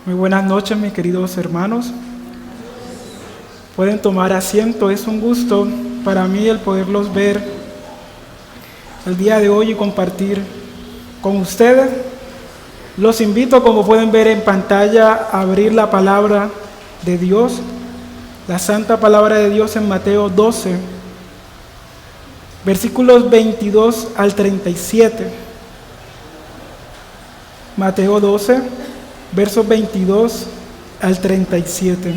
Muy buenas noches, mis queridos hermanos. Pueden tomar asiento, es un gusto para mí el poderlos ver el día de hoy y compartir con ustedes. Los invito, como pueden ver en pantalla, a abrir la palabra de Dios, la santa palabra de Dios en Mateo 12, versículos 22 al 37. Mateo 12, versos 22 al 37.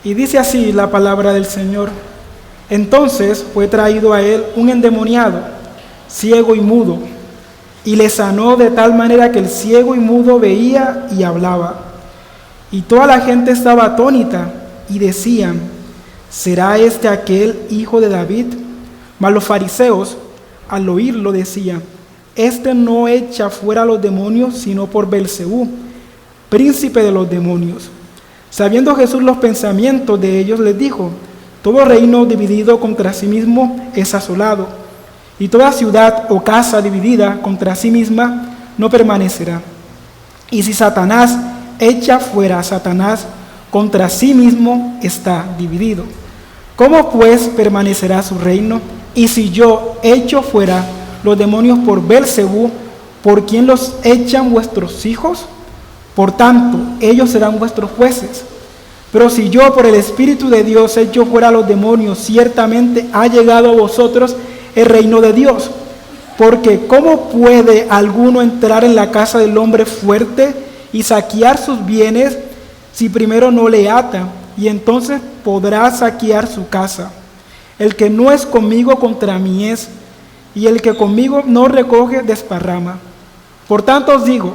Y dice así la palabra del Señor: Entonces fue traído a él un endemoniado, ciego y mudo, y le sanó de tal manera que el ciego y mudo veía y hablaba. Y toda la gente estaba atónita y decían: ¿será este aquel hijo de David? Mas los fariseos, al oírlo, decían: Este no echa fuera a los demonios, sino por Belcebú, príncipe de los demonios. Sabiendo Jesús los pensamientos de ellos, les dijo: Todo reino dividido contra sí mismo es asolado, y toda ciudad o casa dividida contra sí misma no permanecerá. Y si Satanás echa fuera a Satanás, contra sí mismo está dividido. ¿Cómo pues permanecerá su reino? Y si yo echo fuera los demonios por Belcebú, ¿por quién los echan vuestros hijos? Por tanto, ellos serán vuestros jueces. Pero si yo por el Espíritu de Dios echo fuera a los demonios, ciertamente ha llegado a vosotros el reino de Dios. Porque ¿cómo puede alguno entrar en la casa del hombre fuerte y saquear sus bienes si primero no le ata? Y entonces podrá saquear su casa. El que no es conmigo contra mí es, y el que conmigo no recoge desparrama. Por tanto os digo,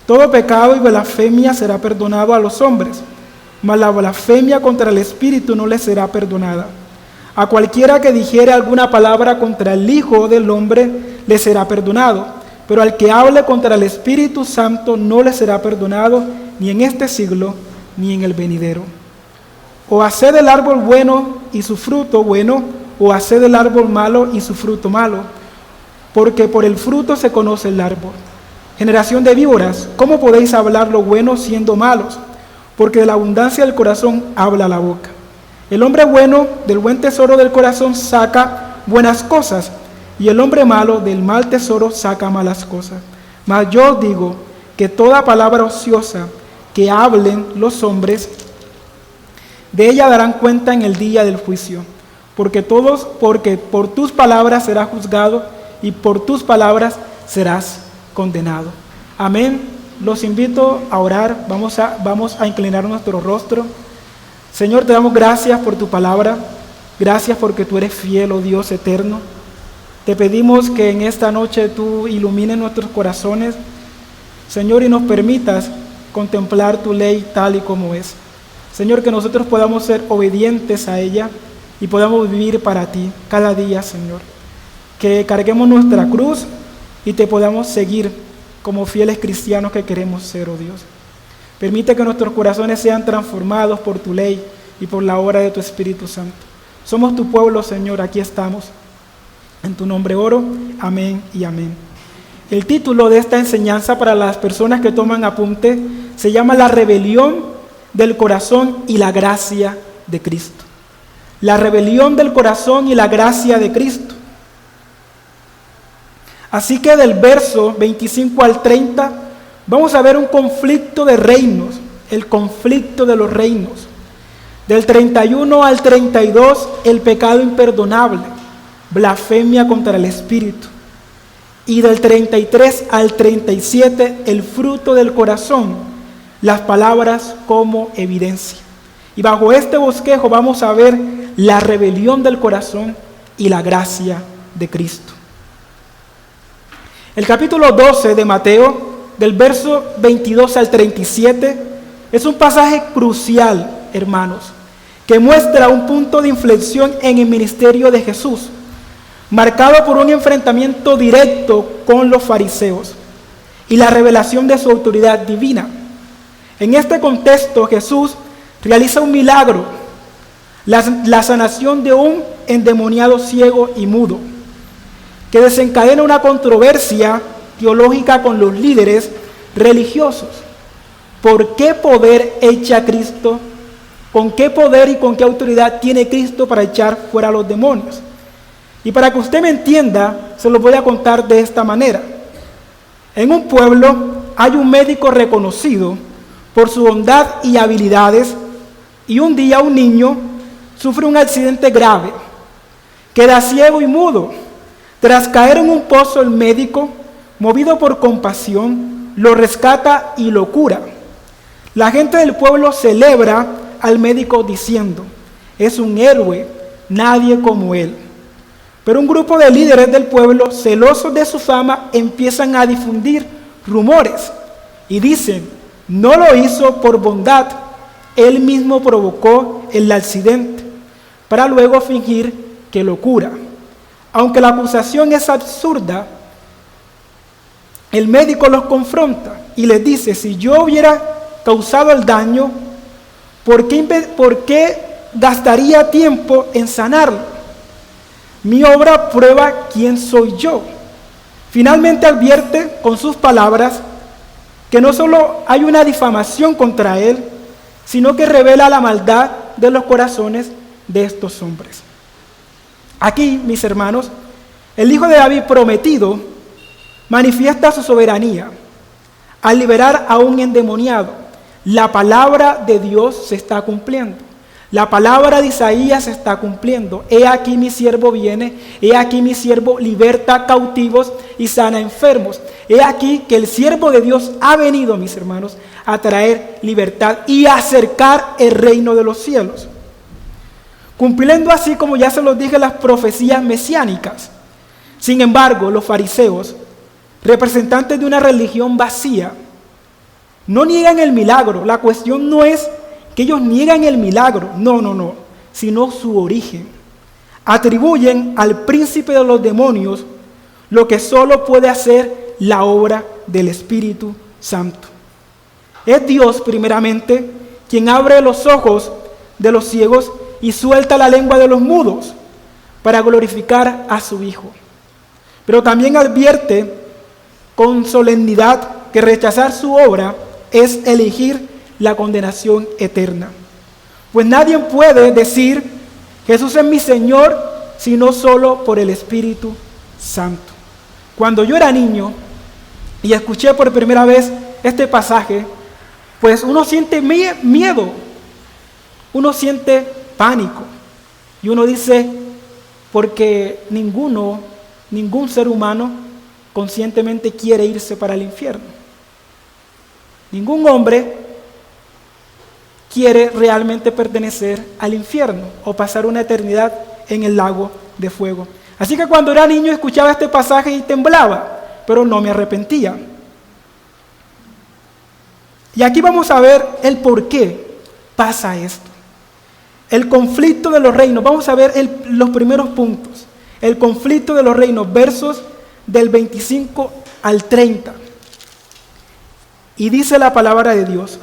todo pecado y blasfemia será perdonado a los hombres, mas la blasfemia contra el Espíritu no le será perdonada. A cualquiera que dijere alguna palabra contra el Hijo del Hombre le será perdonado, pero al que hable contra el Espíritu Santo no le será perdonado, ni en este siglo, ni en el venidero. O haced el árbol bueno y su fruto bueno, o haced el árbol malo y su fruto malo, porque por el fruto se conoce el árbol. Generación de víboras, ¿cómo podéis hablar lo bueno siendo malos? Porque de la abundancia del corazón habla la boca. El hombre bueno del buen tesoro del corazón saca buenas cosas, y el hombre malo del mal tesoro saca malas cosas. Mas yo os digo que toda palabra ociosa que hablen los hombres, de ella darán cuenta en el día del juicio, porque por tus palabras serás juzgado y por tus palabras serás condenado. Amén. Los invito a orar. Vamos a inclinar nuestro rostro. Señor, te damos gracias por tu palabra. Gracias porque tú eres fiel, oh Dios eterno. Te pedimos que en esta noche tú ilumines nuestros corazones, Señor, y nos permitas contemplar tu ley tal y como es. Señor, que nosotros podamos ser obedientes a ella y podamos vivir para ti cada día, Señor. Que carguemos nuestra cruz y te podamos seguir como fieles cristianos que queremos ser, oh Dios. Permite que nuestros corazones sean transformados por tu ley y por la obra de tu Espíritu Santo. Somos tu pueblo, Señor, aquí estamos. En tu nombre oro, amén y amén. El título de esta enseñanza para las personas que toman apunte se llama La rebelión del corazón y la gracia de Cristo. La rebelión del corazón y la gracia de Cristo. Así que del verso 25 al 30 vamos a ver un conflicto de reinos, el conflicto de los reinos. Del 31 al 32, el pecado imperdonable, blasfemia contra el Espíritu. Y del 33 al 37, el fruto del corazón, las palabras como evidencia. Y bajo este bosquejo vamos a ver la rebelión del corazón y la gracia de Cristo. El capítulo 12 de Mateo, del verso 22 al 37, es un pasaje crucial, hermanos, que muestra un punto de inflexión en el ministerio de Jesús, marcado por un enfrentamiento directo con los fariseos y la revelación de su autoridad divina. En este contexto, Jesús realiza un milagro, la sanación de un endemoniado ciego y mudo, que desencadena una controversia teológica con los líderes religiosos. ¿Por qué poder echa Cristo? ¿Con qué poder y con qué autoridad tiene Cristo para echar fuera a los demonios? Y para que usted me entienda, se lo voy a contar de esta manera. En un pueblo hay un médico reconocido por su bondad y habilidades, y un día un niño sufre un accidente grave, queda ciego y mudo. Tras caer en un pozo, el médico, movido por compasión, lo rescata y lo cura. La gente del pueblo celebra al médico diciendo: es un héroe, nadie como él. Pero un grupo de líderes del pueblo, celosos de su fama, empiezan a difundir rumores y dicen: no lo hizo por bondad, él mismo provocó el accidente, para luego fingir que lo cura. Aunque la acusación es absurda, el médico los confronta y les dice: si yo hubiera causado el daño, ¿por qué gastaría tiempo en sanarlo? Mi obra prueba quién soy yo. Finalmente advierte con sus palabras que no solo hay una difamación contra él, sino que revela la maldad de los corazones de estos hombres. Aquí, mis hermanos, el Hijo de David prometido manifiesta su soberanía al liberar a un endemoniado. La palabra de Dios se está cumpliendo. La palabra de Isaías se está cumpliendo. He aquí mi siervo viene, he aquí mi siervo liberta cautivos y sana enfermos. He aquí que el siervo de Dios ha venido, mis hermanos, a traer libertad y a acercar el reino de los cielos. Cumpliendo así, como ya se los dije, las profecías mesiánicas. Sin embargo, los fariseos, representantes de una religión vacía, no niegan el milagro. La cuestión no es que ellos niegan el milagro, no, sino su origen. Atribuyen al príncipe de los demonios lo que solo puede hacer la obra del Espíritu Santo. Es Dios, primeramente, quien abre los ojos de los ciegos y suelta la lengua de los mudos para glorificar a su Hijo. Pero también advierte con solemnidad que rechazar su obra es elegir la condenación eterna. Pues nadie puede decir: Jesús es mi Señor, sino solo por el Espíritu Santo. Cuando yo era niño y escuché por primera vez este pasaje, pues uno siente miedo, uno siente pánico, y uno dice: porque ningún ser humano conscientemente quiere irse para el infierno. Ningún hombre quiere realmente pertenecer al infierno o pasar una eternidad en el lago de fuego. Así que cuando era niño escuchaba este pasaje y temblaba, pero no me arrepentía. Y aquí vamos a ver el por qué pasa esto. El conflicto de los reinos. Vamos a ver los primeros puntos. El conflicto de los reinos, versos del 25 al 30. Y dice la palabra de Dios: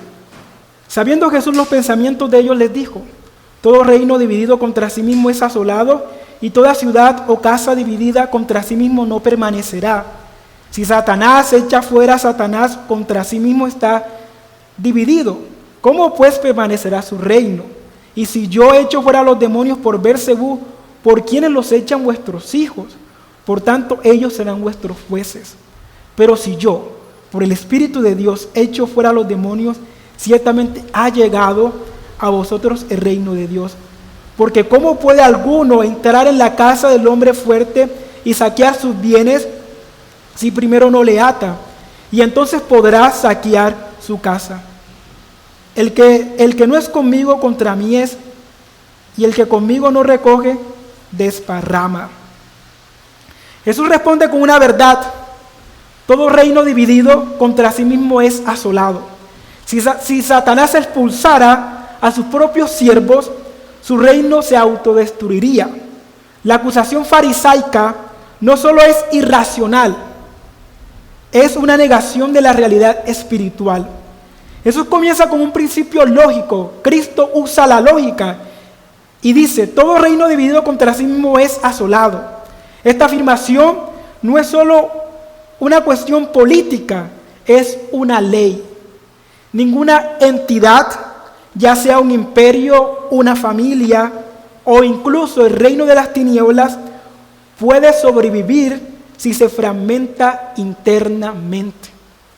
sabiendo Jesús los pensamientos de ellos, les dijo: todo reino dividido contra sí mismo es asolado, y toda ciudad o casa dividida contra sí mismo no permanecerá. Si Satanás echa fuera a Satanás, contra sí mismo está dividido. ¿Cómo pues permanecerá su reino? Y si yo echo fuera a los demonios por Beelzebú, ¿por quiénes los echan vuestros hijos? Por tanto, ellos serán vuestros jueces. Pero si yo, por el Espíritu de Dios, echo fuera a los demonios, ciertamente ha llegado a vosotros el reino de Dios. Porque ¿cómo puede alguno entrar en la casa del hombre fuerte y saquear sus bienes si primero no le ata? Y entonces podrá saquear su casa. El que no es conmigo, contra mí es, y el que conmigo no recoge, desparrama. Jesús responde con una verdad: todo reino dividido contra sí mismo es asolado. Si Satanás expulsara a sus propios siervos, su reino se autodestruiría. La acusación farisaica no solo es irracional, es una negación de la realidad espiritual. Jesús comienza con un principio lógico. Cristo usa la lógica y dice: todo reino dividido contra sí mismo es asolado. Esta afirmación no es solo una cuestión política, es una ley. Ninguna entidad, ya sea un imperio, una familia o incluso el reino de las tinieblas, puede sobrevivir si se fragmenta internamente.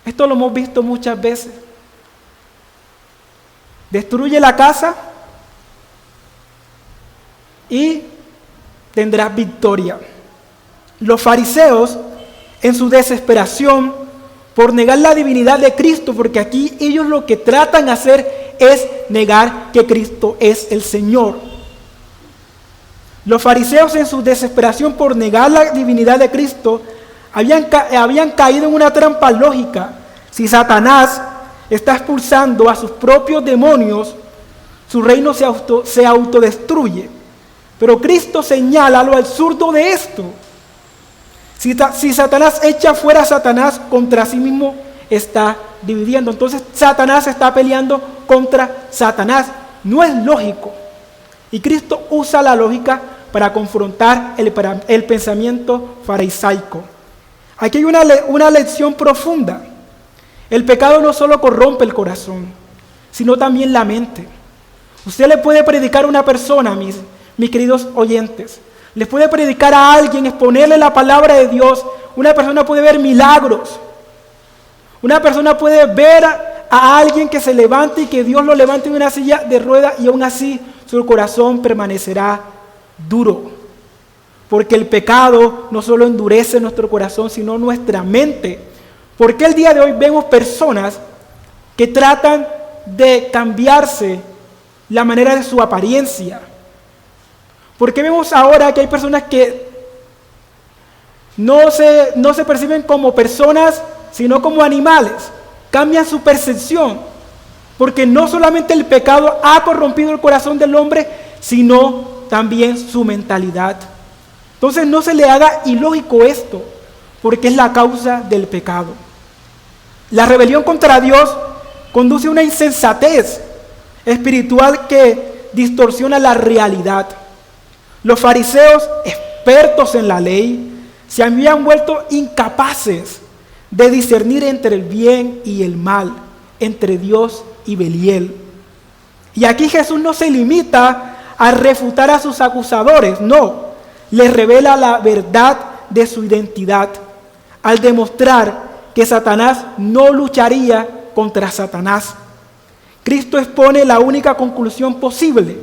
Esto lo hemos visto muchas veces. Destruye la casa y tendrás victoria. Los fariseos, en su desesperación por negar la divinidad de Cristo, porque aquí ellos lo que tratan de hacer es negar que Cristo es el Señor. Los fariseos, en su desesperación por negar la divinidad de Cristo, habían caído en una trampa lógica. Si Satanás está expulsando a sus propios demonios, su reino se autodestruye. Pero Cristo señala lo absurdo de esto. Si Satanás echa fuera a Satanás, contra sí mismo está dividiendo. Entonces Satanás está peleando contra Satanás. No es lógico. Y Cristo usa la lógica para confrontar el pensamiento farisaico. Aquí hay una lección profunda. El pecado no solo corrompe el corazón, sino también la mente. Usted le puede predicar a una persona, mis queridos oyentes, les puede predicar a alguien, exponerle la palabra de Dios. Una persona puede ver milagros. Una persona puede ver a alguien que se levante y que Dios lo levante en una silla de ruedas y aún así su corazón permanecerá duro. Porque el pecado no solo endurece nuestro corazón, sino nuestra mente. Porque el día de hoy vemos personas que tratan de cambiarse la manera de su apariencia. Porque vemos ahora que hay personas que no se perciben como personas, sino como animales. Cambian su percepción. Porque no solamente el pecado ha corrompido el corazón del hombre, sino también su mentalidad. Entonces no se le haga ilógico esto, porque es la causa del pecado. La rebelión contra Dios conduce a una insensatez espiritual que distorsiona la realidad. Los fariseos, expertos en la ley, se habían vuelto incapaces de discernir entre el bien y el mal, entre Dios y Beliel. Y aquí Jesús no se limita a refutar a sus acusadores, no, les revela la verdad de su identidad, al demostrar que Satanás no lucharía contra Satanás. Cristo expone la única conclusión posible.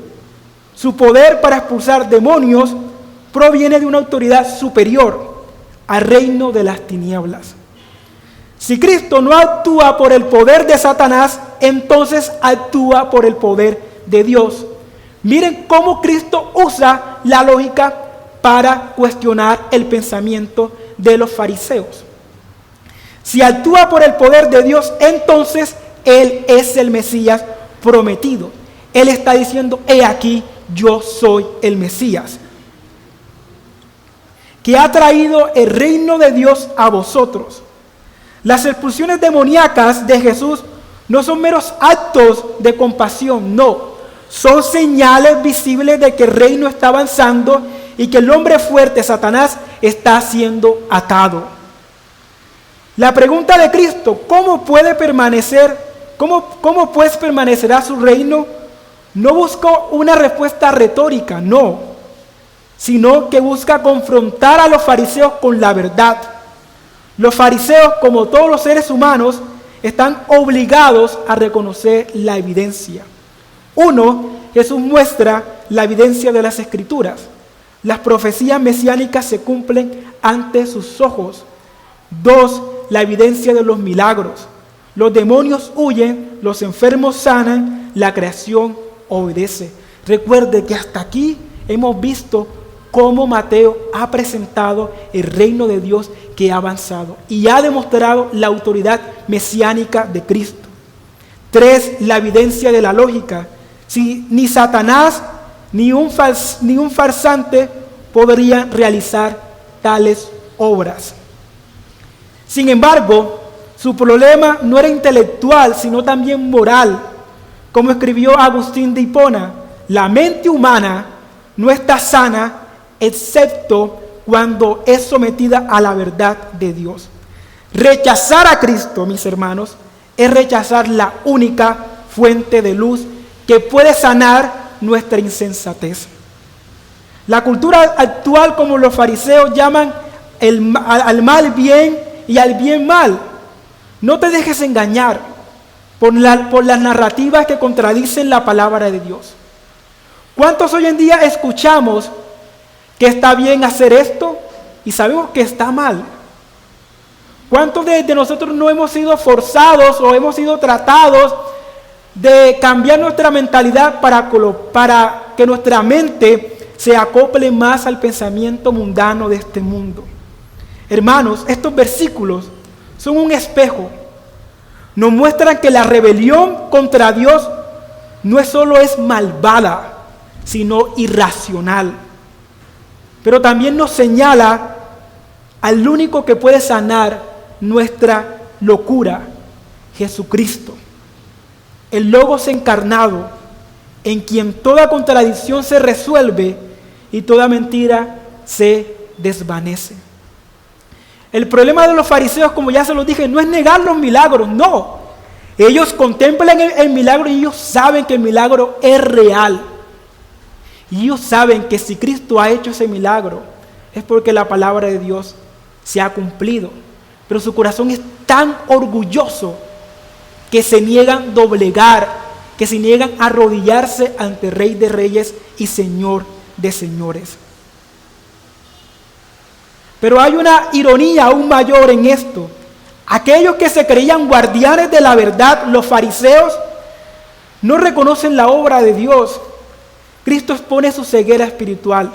Su poder para expulsar demonios proviene de una autoridad superior al reino de las tinieblas. Si Cristo no actúa por el poder de Satanás, entonces actúa por el poder de Dios. Miren cómo Cristo usa la lógica para cuestionar el pensamiento de los fariseos. Si actúa por el poder de Dios, entonces Él es el Mesías prometido. Él está diciendo, he aquí, yo soy el Mesías, que ha traído el reino de Dios a vosotros. Las expulsiones demoníacas de Jesús no son meros actos de compasión, no. Son señales visibles de que el reino está avanzando y que el hombre fuerte, Satanás, está siendo atado. La pregunta de Cristo, ¿cómo pues permanecerá su reino? No buscó una respuesta retórica, no, sino que busca confrontar a los fariseos con la verdad. Los fariseos, como todos los seres humanos, están obligados a reconocer la evidencia. Uno, Jesús muestra la evidencia de las Escrituras. Las profecías mesiánicas se cumplen ante sus ojos. Dos, la evidencia de los milagros. Los demonios huyen, los enfermos sanan, la creación obedece. Recuerde que hasta aquí hemos visto cómo Mateo ha presentado el reino de Dios que ha avanzado y ha demostrado la autoridad mesiánica de Cristo. Tres, la evidencia de la lógica. Si ni Satanás ni un farsante podrían realizar tales obras. Sin embargo, su problema no era intelectual, sino también moral. Como escribió Agustín de Hipona, la mente humana no está sana excepto cuando es sometida a la verdad de Dios. Rechazar a Cristo, mis hermanos, es rechazar la única fuente de luz que puede sanar nuestra insensatez. La cultura actual, como los fariseos, llaman al mal bien y al bien mal. No te dejes engañar por las narrativas que contradicen la palabra de Dios. ¿Cuántos hoy en día escuchamos que está bien hacer esto y sabemos que está mal? ¿Cuántos de nosotros no hemos sido forzados o hemos sido tratados de cambiar nuestra mentalidad para que nuestra mente se acople más al pensamiento mundano de este mundo? Hermanos, estos versículos son un espejo. Nos muestran que la rebelión contra Dios no solo es malvada, sino irracional. Pero también nos señala al único que puede sanar nuestra locura, Jesucristo, el Logos encarnado, en quien toda contradicción se resuelve y toda mentira se desvanece. El problema de los fariseos, como ya se los dije, no es negar los milagros, no. Ellos contemplan el milagro y ellos saben que el milagro es real. Y ellos saben que si Cristo ha hecho ese milagro, es porque la palabra de Dios se ha cumplido. Pero su corazón es tan orgulloso que se niegan a doblegar, que se niegan a arrodillarse ante Rey de Reyes y Señor de Señores. Pero hay una ironía aún mayor en esto. Aquellos que se creían guardianes de la verdad, los fariseos, no reconocen la obra de Dios. Cristo expone su ceguera espiritual.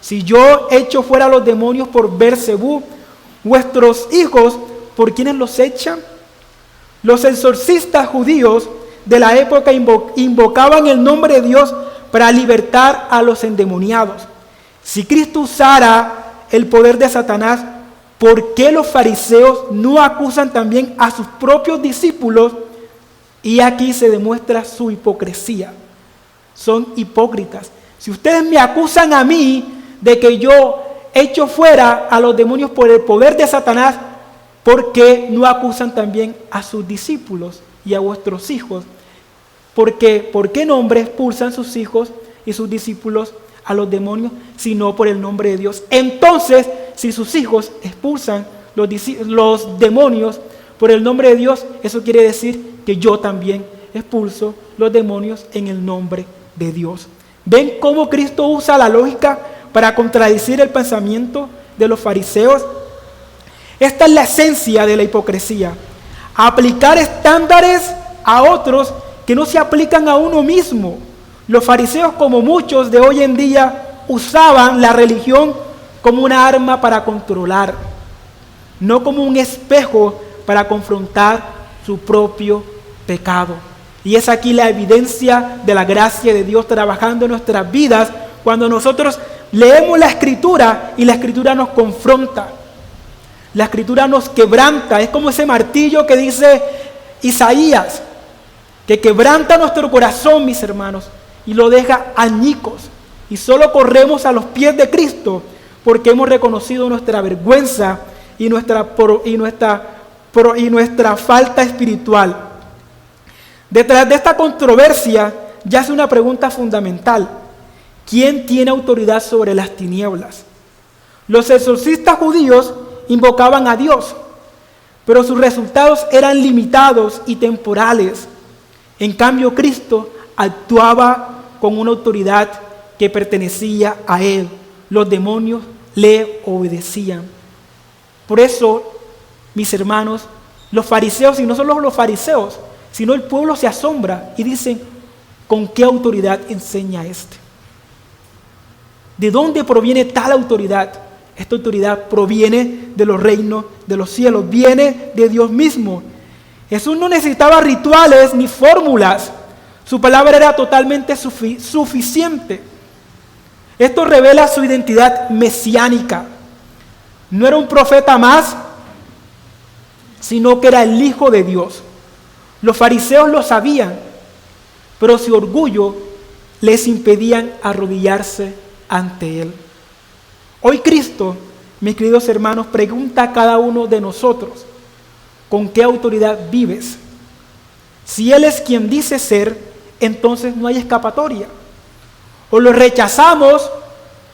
Si yo echo fuera a los demonios por Beelzebú, vuestros hijos, ¿por quiénes los echan? Los exorcistas judíos de la época invocaban el nombre de Dios para libertar a los endemoniados. Si Cristo usara el poder de Satanás, ¿por qué los fariseos no acusan también a sus propios discípulos? Y aquí se demuestra su hipocresía. Son hipócritas. Si ustedes me acusan a mí de que yo echo fuera a los demonios por el poder de Satanás, ¿por qué no acusan también a sus discípulos y a vuestros hijos? ¿Por qué nombre expulsan sus hijos y sus discípulos a los demonios, sino por el nombre de Dios? Entonces, si sus hijos expulsan los demonios por el nombre de Dios, eso quiere decir que yo también expulso los demonios en el nombre de Dios. ¿Ven cómo Cristo usa la lógica para contradecir el pensamiento de los fariseos? Esta es la esencia de la hipocresía: aplicar estándares a otros que no se aplican a uno mismo. Los fariseos, como muchos de hoy en día, usaban la religión como una arma para controlar, no como un espejo para confrontar su propio pecado. Y es aquí la evidencia de la gracia de Dios trabajando en nuestras vidas, cuando nosotros leemos la Escritura y la Escritura nos confronta. La Escritura nos quebranta. Es como ese martillo que dice Isaías, que quebranta nuestro corazón, mis hermanos, y lo deja añicos. Y solo corremos a los pies de Cristo porque hemos reconocido nuestra vergüenza y nuestra falta espiritual. Detrás de esta controversia yace una pregunta fundamental: ¿quién tiene autoridad sobre las tinieblas? Los exorcistas judíos invocaban a Dios, pero sus resultados eran limitados y temporales. En cambio, Cristo actuaba con una autoridad que pertenecía a Él. Los demonios le obedecían. Por eso, mis hermanos, los fariseos, y no solo los fariseos, sino el pueblo se asombra y dicen: ¿con qué autoridad enseña este? ¿De dónde proviene tal autoridad? Esta autoridad proviene de los reinos de los cielos, viene de Dios mismo. Jesús no necesitaba rituales ni fórmulas. Su palabra era totalmente suficiente. Esto revela su identidad mesiánica. No era un profeta más, sino que era el Hijo de Dios. Los fariseos lo sabían, pero su orgullo les impedían arrodillarse ante Él. Hoy Cristo mis queridos hermanos, pregunta a cada uno de nosotros, ¿con qué autoridad vives? Si Él es quien dice ser, entonces no hay escapatoria. O lo rechazamos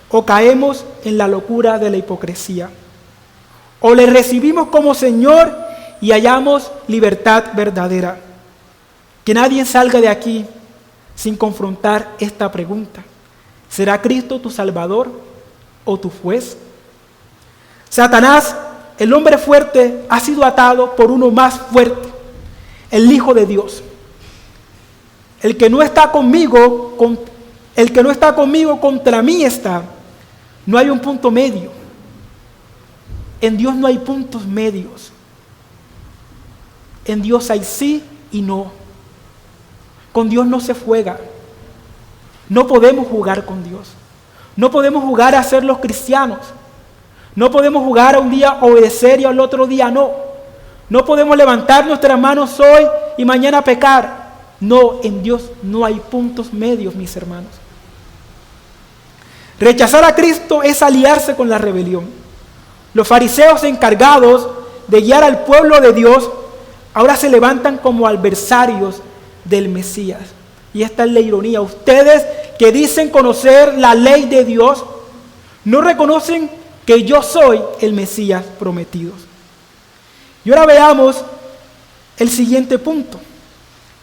o caemos en la locura de la hipocresía. O le recibimos como Señor y hallamos libertad verdadera. Que nadie salga de aquí sin confrontar esta pregunta. ¿Será Cristo tu Salvador o tu juez? Satanás, el hombre fuerte, ha sido atado por uno más fuerte, el Hijo de Dios. El que no está conmigo contra mí está. No hay un punto medio. En Dios no hay puntos medios. En Dios hay sí y no. Con Dios no se juega. No podemos jugar con Dios. No podemos jugar a ser los cristianos. No podemos jugar a un día obedecer y al otro día no. No podemos levantar nuestras manos hoy y mañana pecar. No, en Dios no hay puntos medios, mis hermanos. Rechazar a Cristo es aliarse con la rebelión. Los fariseos encargados de guiar al pueblo de Dios ahora se levantan como adversarios del Mesías. Y esta es la ironía. Ustedes que dicen conocer la ley de Dios, no reconocen que yo soy el Mesías prometido. Y ahora veamos el siguiente punto,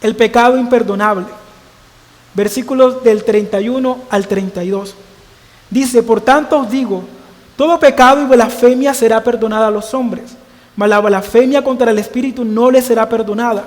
el pecado imperdonable. Versículos del 31 al 32. Dice, por tanto os digo, todo pecado y blasfemia será perdonada a los hombres, mas la blasfemia contra el Espíritu no le será perdonada.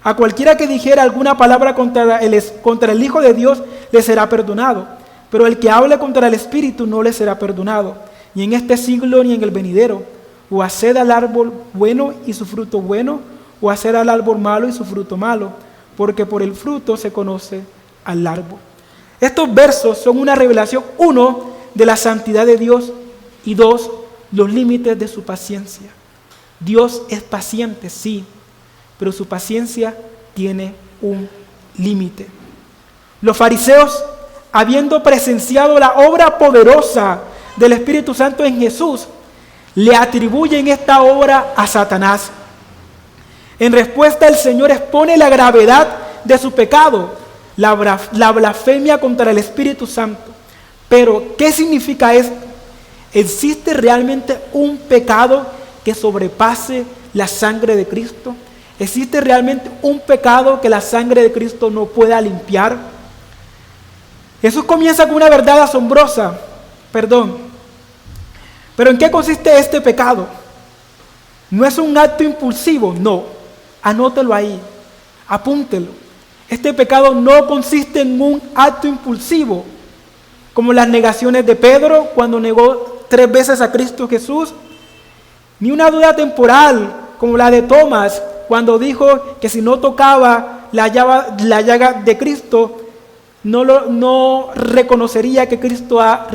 A cualquiera que dijera alguna palabra contra el Hijo de Dios le será perdonado, pero el que hable contra el Espíritu no le será perdonado, ni en este siglo ni en el venidero. O haced al árbol bueno y su fruto bueno, o haced al árbol malo y su fruto malo, porque por el fruto se conoce al árbol. Estos versos son una revelación, uno, de la santidad de Dios, y dos, los límites de su paciencia. Dios es paciente, sí, pero su paciencia tiene un límite. Los fariseos, habiendo presenciado la obra poderosa del Espíritu Santo en Jesús, le atribuyen esta obra a Satanás. En respuesta, el Señor expone la gravedad de su pecado, la blasfemia contra el Espíritu Santo. Pero, ¿qué significa esto? ¿Existe realmente un pecado que sobrepase la sangre de Cristo? ¿Existe realmente un pecado que la sangre de Cristo no pueda limpiar? Jesús comienza con una verdad asombrosa. Pero ¿en qué consiste este pecado? ¿No es un acto impulsivo? No. Anótelo ahí. Apúntelo. Este pecado no consiste en un acto impulsivo, como las negaciones de Pedro cuando negó 3 veces a Cristo Jesús, ni una duda temporal como la de Tomás cuando dijo que si no tocaba la llaga de Cristo no reconocería que Cristo ha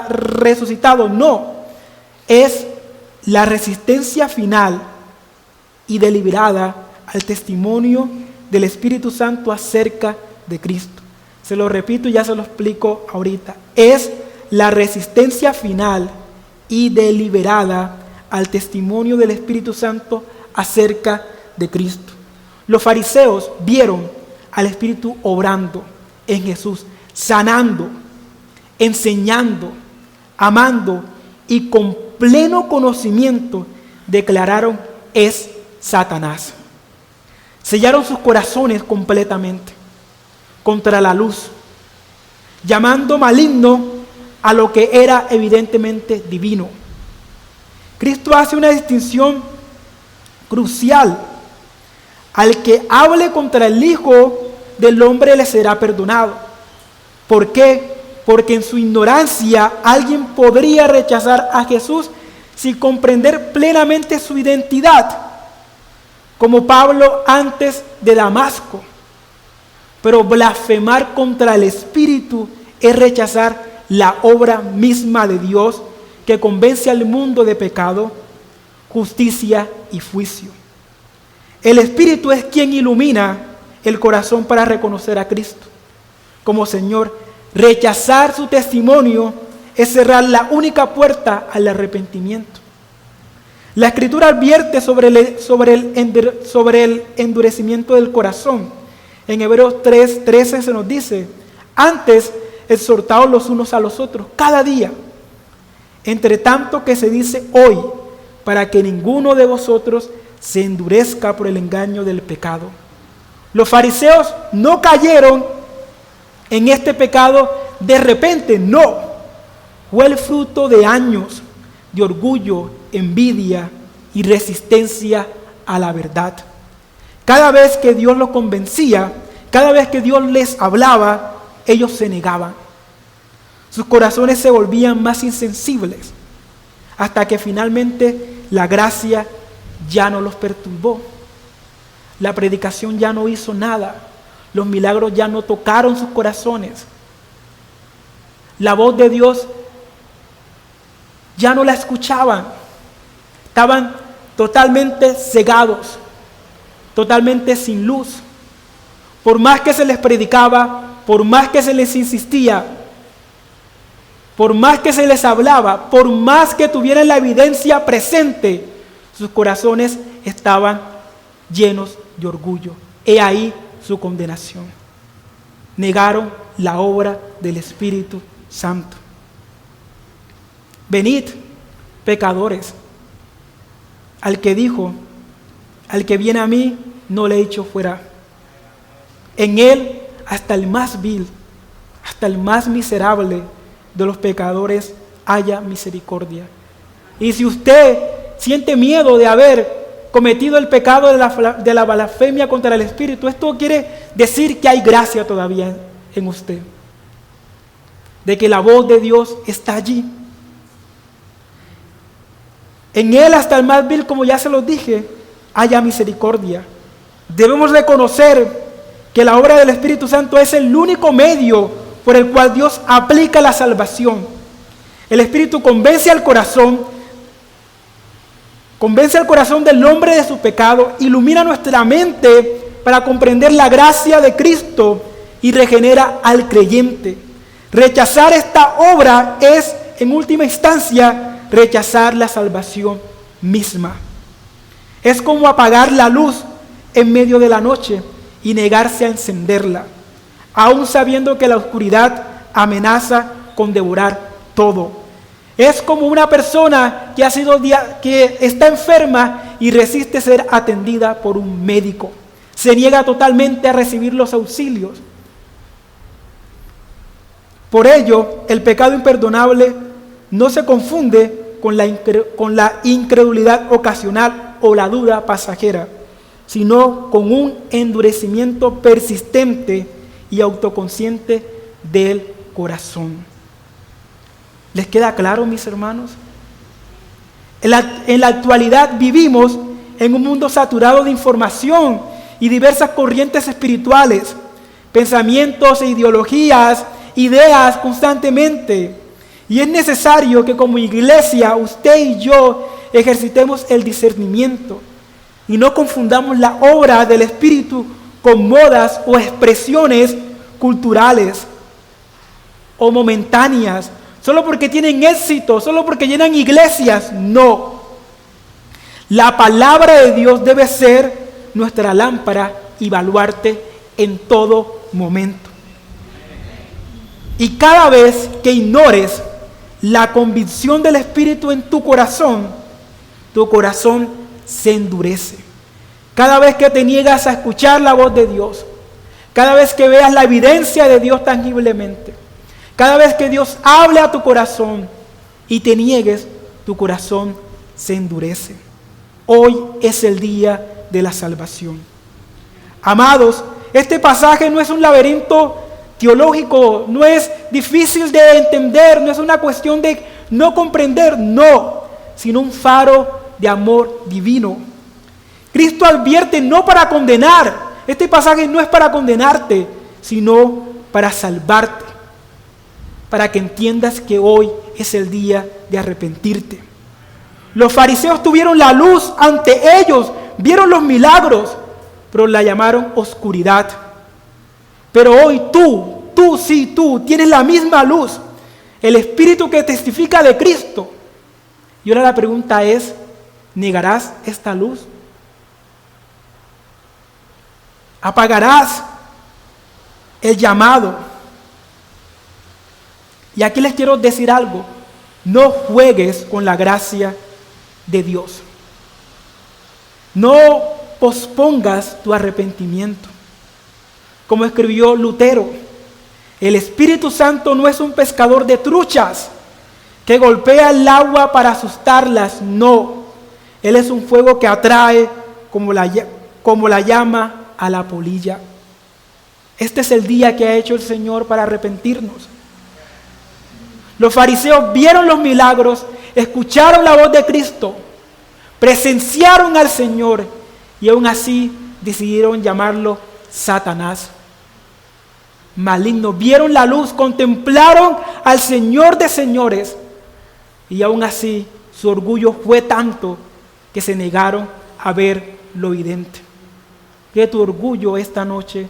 resucitado. No, es la resistencia final y deliberada al testimonio del Espíritu Santo acerca de Cristo. Se lo repito y ya se lo explico ahorita. Es la resistencia final y deliberada al testimonio del Espíritu Santo acerca de Cristo. Los fariseos vieron al Espíritu obrando en Jesús, sanando, enseñando, amando, y con pleno conocimiento declararon: es Satanás. Sellaron sus corazones completamente contra la luz, llamando maligno a lo que era evidentemente divino. Cristo hace una distinción crucial. Al que hable contra el Hijo del Hombre le será perdonado. ¿Por qué? Porque en su ignorancia alguien podría rechazar a Jesús sin comprender plenamente su identidad, como Pablo antes de Damasco. Pero blasfemar contra el Espíritu es rechazar la obra misma de Dios, que convence al mundo de pecado, justicia y juicio. El Espíritu es quien ilumina el corazón para reconocer a Cristo como Señor. Rechazar su testimonio es cerrar la única puerta al arrepentimiento. La Escritura advierte sobre el endurecimiento del corazón. En Hebreos 3:13 se nos dice: antes exhortaos los unos a los otros cada día, entre tanto que se dice hoy, para que ninguno de vosotros se endurezca por el engaño del pecado. Los fariseos no cayeron en este pecado de repente, no. Fue el fruto de años de orgullo, envidia y resistencia a la verdad. Cada vez que Dios los convencía, cada vez que Dios les hablaba, ellos se negaban. Sus corazones se volvían más insensibles, hasta que finalmente la gracia ya no los perturbó. La predicación ya no hizo nada. Los milagros ya no tocaron sus corazones. La voz de Dios ya no la escuchaban. Estaban totalmente cegados, totalmente sin luz. Por más que se les predicaba, por más que se les insistía, por más que se les hablaba, por más que tuvieran la evidencia presente, sus corazones estaban llenos de orgullo. He ahí su condenación. Negaron la obra del Espíritu Santo. Venid, pecadores, al que dijo: al que viene a mí, no le echo fuera. En él, hasta el más vil, hasta el más miserable de los pecadores, haya misericordia. Y si usted siente miedo de haber cometido el pecado de la blasfemia contra el Espíritu, esto quiere decir que hay gracia todavía en usted, de que la voz de Dios está allí. En él, hasta el más vil, como ya se los dije, haya misericordia. Debemos reconocer que la obra del Espíritu Santo es el único medio por el cual Dios aplica la salvación. El Espíritu convence al corazón del hombre de su pecado, ilumina nuestra mente para comprender la gracia de Cristo y regenera al creyente. Rechazar esta obra es, en última instancia, rechazar la salvación misma. Es como apagar la luz en medio de la noche y negarse a encenderla, aún sabiendo que la oscuridad amenaza con devorar todo. Es como una persona que está enferma y resiste ser atendida por un médico. Se niega totalmente a recibir los auxilios. Por ello, el pecado imperdonable no se confunde con la incredulidad ocasional o la duda pasajera, sino con un endurecimiento persistente y autoconsciente del corazón. ¿Les queda claro, mis hermanos? En la actualidad vivimos en un mundo saturado de información y diversas corrientes espirituales, pensamientos e ideologías, ideas constantemente. Y es necesario que como iglesia, usted y yo, ejercitemos el discernimiento y no confundamos la obra del Espíritu con modas o expresiones culturales o momentáneas, solo porque tienen éxito, solo porque llenan iglesias. No. La palabra de Dios debe ser nuestra lámpara y baluarte en todo momento. Y cada vez que ignores la convicción del Espíritu en tu corazón se endurece. Cada vez que te niegas a escuchar la voz de Dios, cada vez que veas la evidencia de Dios tangiblemente, cada vez que Dios hable a tu corazón y te niegues, tu corazón se endurece. Hoy es el día de la salvación. Amados, este pasaje no es un laberinto teológico, no es difícil de entender, no es una cuestión de no comprender, no, sino un faro de amor divino. Cristo advierte no para condenar. Este pasaje no es para condenarte, sino para salvarte, para que entiendas que hoy es el día de arrepentirte. Los fariseos tuvieron la luz ante ellos, vieron los milagros, pero la llamaron oscuridad. Pero hoy tú tienes la misma luz. el Espíritu que testifica de Cristo. Y ahora la pregunta es, ¿negarás esta luz? ¿Apagarás el llamado? Y aquí les quiero decir algo, no juegues con la gracia de Dios. No pospongas tu arrepentimiento. Como escribió Lutero, el Espíritu Santo no es un pescador de truchas que golpea el agua para asustarlas, no. Él es un fuego que atrae como la llama a la polilla. Este es el día que ha hecho el Señor para arrepentirnos. Los fariseos vieron los milagros, escucharon la voz de Cristo, presenciaron al Señor y aún así decidieron llamarlo Satanás, maligno. Vieron la luz, contemplaron al Señor de señores y aún así su orgullo fue tanto que se negaron a ver lo evidente. Que tu orgullo esta noche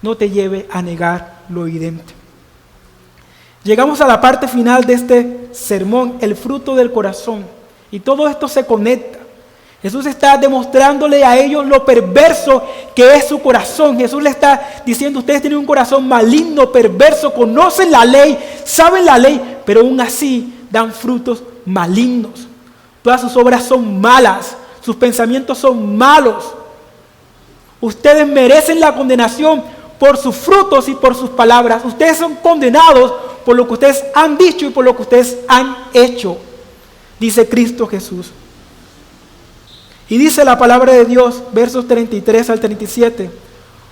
no te lleve a negar lo evidente. Llegamos a la parte final de este sermón, el fruto del corazón. Y todo esto se conecta. Jesús está demostrándole a ellos lo perverso que es su corazón. Jesús le está diciendo, ustedes tienen un corazón maligno, perverso, conocen la ley, saben la ley, pero aún así dan frutos malignos. Todas sus obras son malas, sus pensamientos son malos. Ustedes merecen la condenación por sus frutos y por sus palabras. Ustedes son condenados por lo que ustedes han dicho y por lo que ustedes han hecho, dice Cristo Jesús. Y dice la palabra de Dios, versos 33 al 37,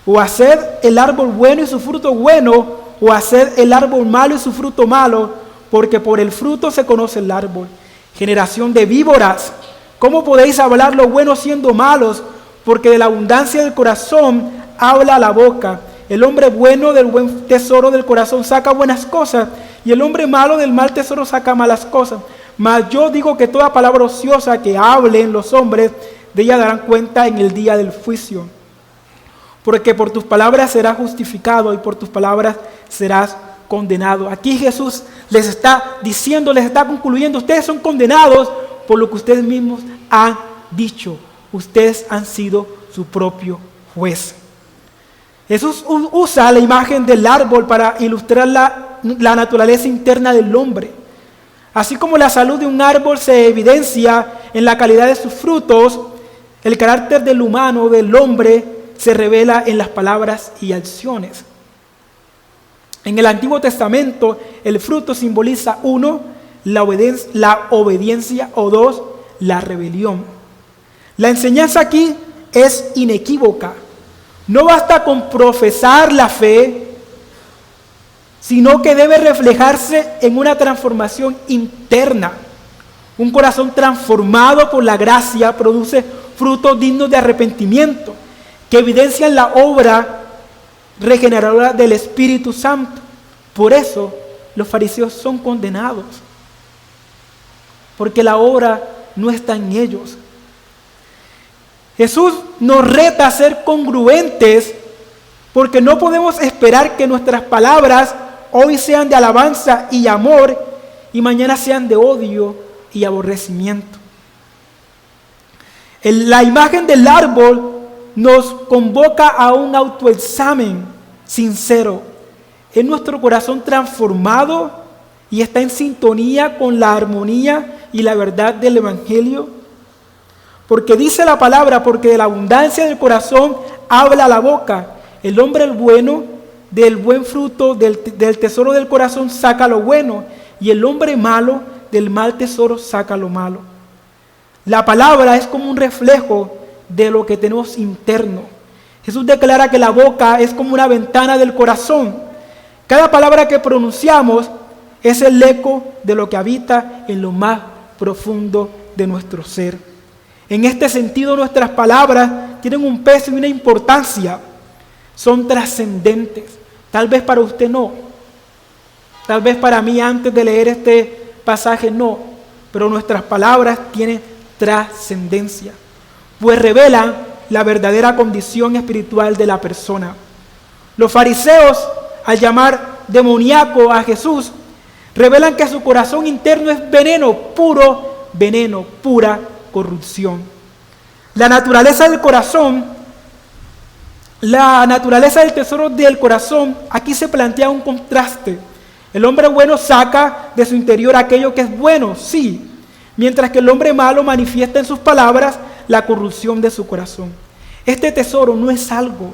o haced el árbol bueno y su fruto bueno, o haced el árbol malo y su fruto malo, porque por el fruto se conoce el árbol. Generación de víboras, ¿cómo podéis hablar lo bueno siendo malos? Porque de la abundancia del corazón habla la boca. El hombre bueno del buen tesoro del corazón saca buenas cosas, y el hombre malo del mal tesoro saca malas cosas. Mas yo digo que toda palabra ociosa que hablen los hombres, de ella darán cuenta en el día del juicio. Porque por tus palabras serás justificado y por tus palabras serás condenado. Aquí Jesús les está diciendo, les está concluyendo, ustedes son condenados por lo que ustedes mismos han dicho. Ustedes han sido su propio juez. Jesús usa la imagen del árbol para ilustrar la naturaleza interna del hombre. Así como la salud de un árbol se evidencia en la calidad de sus frutos, el carácter del humano, del hombre, se revela en las palabras y acciones. En el Antiguo Testamento, el fruto simboliza 1, la obediencia, o 2, la rebelión. La enseñanza aquí es inequívoca. No basta con profesar la fe, sino que debe reflejarse en una transformación interna. Un corazón transformado por la gracia produce frutos dignos de arrepentimiento, que evidencian la obra regeneradora del Espíritu Santo. Por eso los fariseos son condenados, porque la obra no está en ellos. Jesús nos reta a ser congruentes, porque no podemos esperar que nuestras palabras hoy sean de alabanza y amor y mañana sean de odio y aborrecimiento. La imagen del árbol nos convoca a un autoexamen sincero. ¿Es nuestro corazón transformado y está en sintonía con la armonía y la verdad del Evangelio? Porque dice la palabra, porque de la abundancia del corazón habla la boca. El hombre bueno del buen fruto del tesoro del corazón saca lo bueno, y el hombre malo del mal tesoro saca lo malo. La palabra es como un reflejo de lo que tenemos interno. Jesús declara que la boca es como una ventana del corazón. Cada palabra que pronunciamos es el eco de lo que habita en lo más profundo de nuestro ser. En este sentido, nuestras palabras tienen un peso y una importancia. Son trascendentes. Tal vez para usted no. Tal vez para mí antes de leer este pasaje no. Pero nuestras palabras tienen trascendencia, pues revelan la verdadera condición espiritual de la persona. Los fariseos, al llamar demoníaco a Jesús, Revelan que su corazón interno es veneno, puro veneno, pura corrupción. La naturaleza del corazón, la naturaleza del tesoro del corazón, aquí se plantea un contraste. El hombre bueno saca de su interior aquello que es bueno, sí, mientras que el hombre malo manifiesta en sus palabras la corrupción de su corazón. Este tesoro no es algo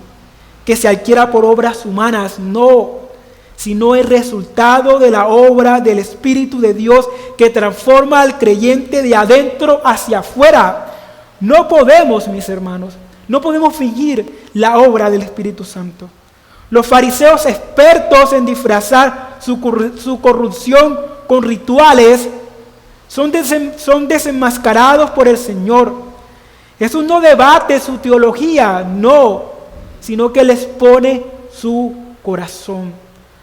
que se adquiera por obras humanas, no, sino el resultado de la obra del Espíritu de Dios que transforma al creyente de adentro hacia afuera. No podemos, mis hermanos, no podemos fingir la obra del Espíritu Santo. Los fariseos, expertos en disfrazar su corrupción con rituales, son desenmascarados por el Señor. Jesús no debate su teología, no, sino que les pone su corazón.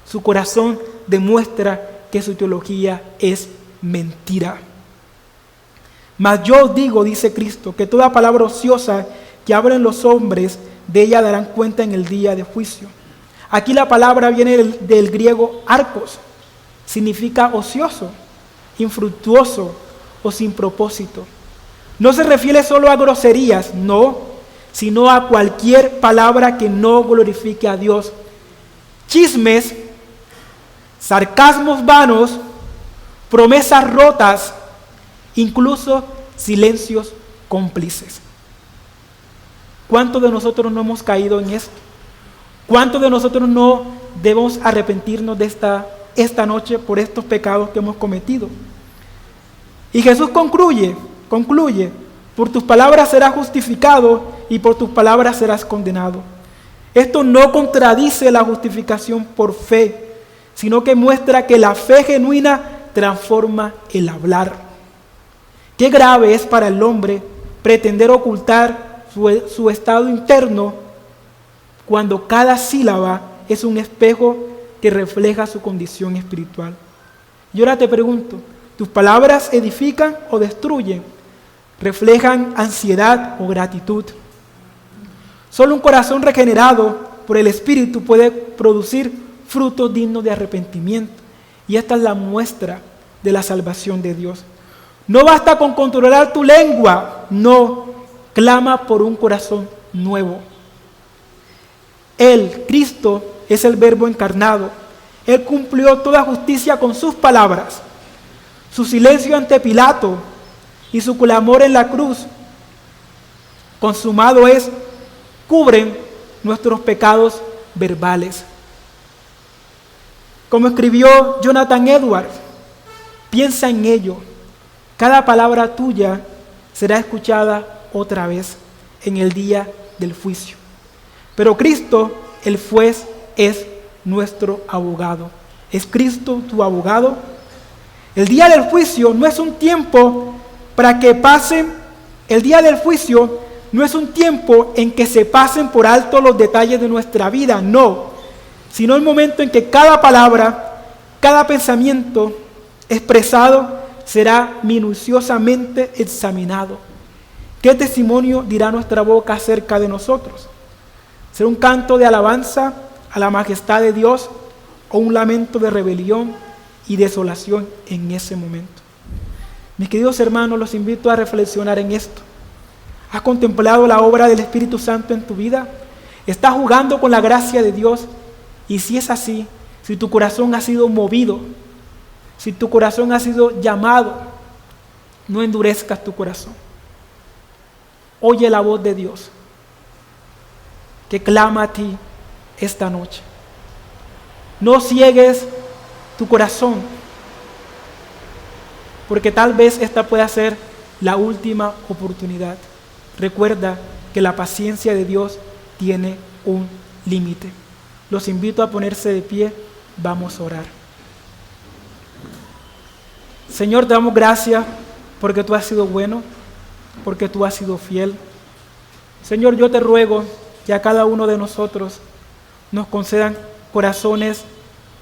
Su corazón demuestra que su teología es mentira. Mas yo digo, dice Cristo, que toda palabra ociosa que hablen los hombres, de ella darán cuenta en el día de juicio. Aquí la palabra viene del griego arcos, significa ocioso, infructuoso o sin propósito. No se refiere solo a groserías, no, sino a cualquier palabra que no glorifique a Dios. Chismes, sarcasmos vanos, promesas rotas, incluso silencios cómplices. ¿Cuántos de nosotros no hemos caído en esto? ¿Cuántos de nosotros no debemos arrepentirnos de esta noche por estos pecados que hemos cometido? Y Jesús concluye, por tus palabras serás justificado y por tus palabras serás condenado. Esto no contradice la justificación por fe, sino que muestra que la fe genuina transforma el hablar. Qué grave es para el hombre pretender ocultar su estado interno cuando cada sílaba es un espejo que refleja su condición espiritual. Y ahora te pregunto, ¿tus palabras edifican o destruyen? ¿Reflejan ansiedad o gratitud? Solo un corazón regenerado por el Espíritu puede producir frutos dignos de arrepentimiento. Y esta es la muestra de la salvación de Dios. No basta con controlar tu lengua, no, clama por un corazón nuevo. Él, Cristo, es el Verbo encarnado. Él cumplió toda justicia con sus palabras. Su silencio ante Pilato y su clamor en la cruz, consumado es, cubren nuestros pecados verbales. Como escribió Jonathan Edwards, piensa en ello. Cada palabra tuya será escuchada otra vez en el día del juicio. Pero Cristo, el juez, es nuestro abogado. ¿Es Cristo tu abogado? El día del juicio no es un tiempo para que pasen, el día del juicio no es un tiempo en que se pasen por alto los detalles de nuestra vida, no, sino el momento en que cada palabra, cada pensamiento expresado será minuciosamente examinado. ¿Qué testimonio dirá nuestra boca acerca de nosotros? ¿Será un canto de alabanza a la majestad de Dios o un lamento de rebelión y desolación en ese momento? Mis queridos hermanos, los invito a reflexionar en esto. ¿Has contemplado la obra del Espíritu Santo en tu vida? ¿Estás jugando con la gracia de Dios? Y si es así, si tu corazón ha sido movido, si tu corazón ha sido llamado, no endurezcas tu corazón. Oye la voz de Dios que clama a ti esta noche. No ciegues tu corazón, porque tal vez esta pueda ser la última oportunidad. Recuerda que la paciencia de Dios tiene un límite. Los invito a ponerse de pie, vamos a orar. Señor, te damos gracias porque tú has sido bueno, porque tú has sido fiel. Señor, yo te ruego que a cada uno de nosotros nos concedan corazones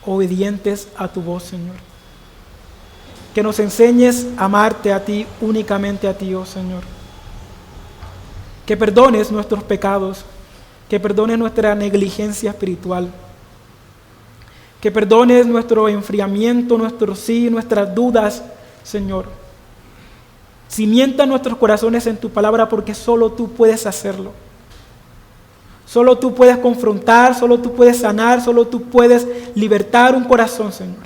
obedientes a tu voz, Señor. Que nos enseñes a amarte a ti, únicamente a ti, oh Señor. Que perdones nuestros pecados, que perdones nuestra negligencia espiritual. que perdones nuestro enfriamiento, nuestro sí, nuestras dudas, Señor. Cimienta nuestros corazones en tu palabra porque solo tú puedes hacerlo. Solo tú puedes confrontar, solo tú puedes sanar, solo tú puedes libertar un corazón, Señor.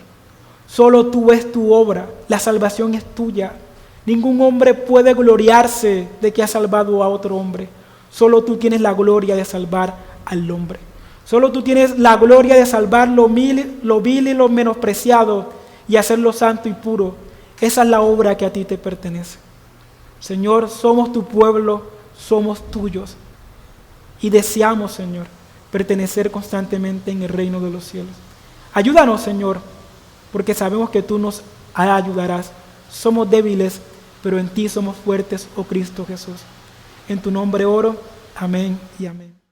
Solo tú es tu obra, la salvación es tuya. Ningún hombre puede gloriarse de que ha salvado a otro hombre. Solo tú tienes la gloria de salvar al hombre. Solo tú tienes la gloria de salvar lo vil y lo menospreciado y hacerlo santo y puro. Esa es la obra que a ti te pertenece. Señor, somos tu pueblo, somos tuyos. Y deseamos, Señor, pertenecer constantemente en el reino de los cielos. Ayúdanos, Señor, porque sabemos que tú nos ayudarás. Somos débiles, pero en ti somos fuertes, oh Cristo Jesús. En tu nombre oro. Amén y amén.